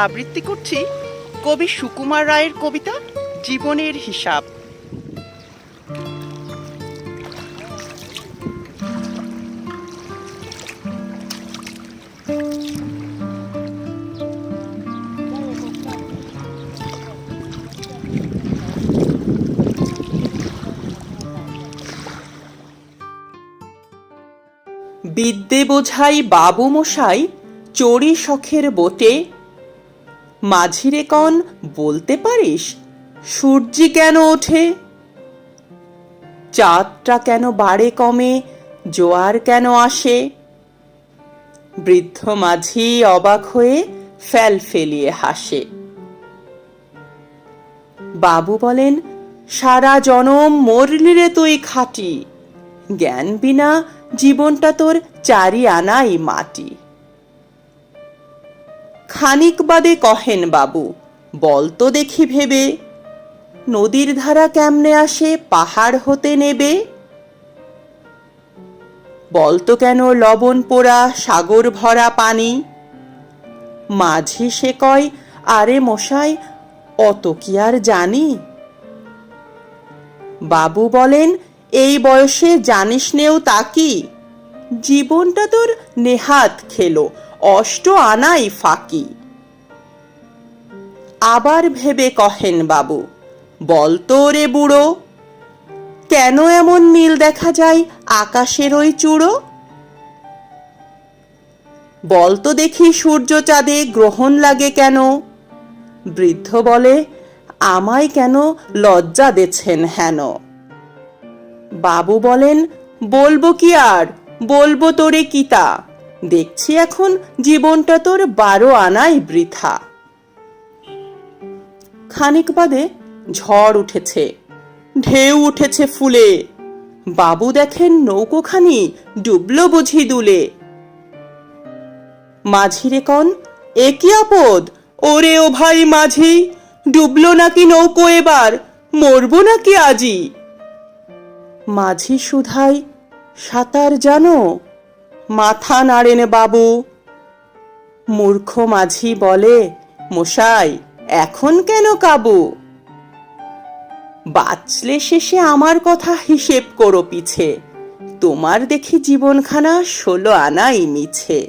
আবৃত্তি করছি কবি সুকুমার রায়ের কবিতা জীবনের হিসাব। বিদ্যে বোঝাই বাবু মশাই চড়ি শখের বোটে, মাঝিরে কন বলতে পারিস সূর্যি কেন ওঠে? চাঁদটা কেন বাড়ে কমে, জোয়ার কেন আসে? বৃদ্ধ মাঝি অবাক হয়ে ফেল ফেলিয়ে হাসে। বাবু বলেন, সারা জনম মরলি রে তুই খাটি, জ্ঞান বিনা জীবনটা তোর চারি আনাই মাটি। খানিক বাদে কহেন বাবু, বলতো দেখি ভেবে, নদীর ধারা কেমনে আসে পাহাড় হতে নেবে? বলতো কেন লবণ পোড়া সাগর ভরা পানি? মাঝি সে কয়, আরে মশাই অত কি আর জানি? বাবু বলেন, এই বয়সে জানিস নেও তা কি? জীবনটা তোর নেহাত খেলো, অষ্ট আনাই ফাঁকি। আবার ভেবে কহেন বাবু, বলতো রে বুড়ো, কেন এমন নীল দেখা যায় আকাশের ওই চূড়ো? বলতো দেখি সূর্য চাঁদে গ্রহণ লাগে কেন? বৃদ্ধ বলে, আমায় কেন লজ্জা দেছেন হেন? বাবু বলেন, বলবো কি আর, বলবো তোরে কিতা, দেখছি এখন জীবনটা তোর 12 আনাই বৃথা। খানিক বাদে ঝড় উঠেছে, ঢেউ উঠেছে ফুলে, বাবু দেখেন নৌকোখানি ডুবলো বুঝি দুলে। মাঝিরে কন, এ কি আপদ, ওরে ও ভাই মাঝি, ডুবলো নাকি নৌকো এবার, মরবো নাকি আজি? মাঝি শুধাই, সাঁতার জানো? মাথা নাড়েন বাবু। মূর্খ মাঝি বলে, মশাই এখন কেন কাবু? বাঁচলে শেষে আমার কথা হিসেব করো পিছে, তোমার দেখি জীবনখানা 16 আনাই মিছে।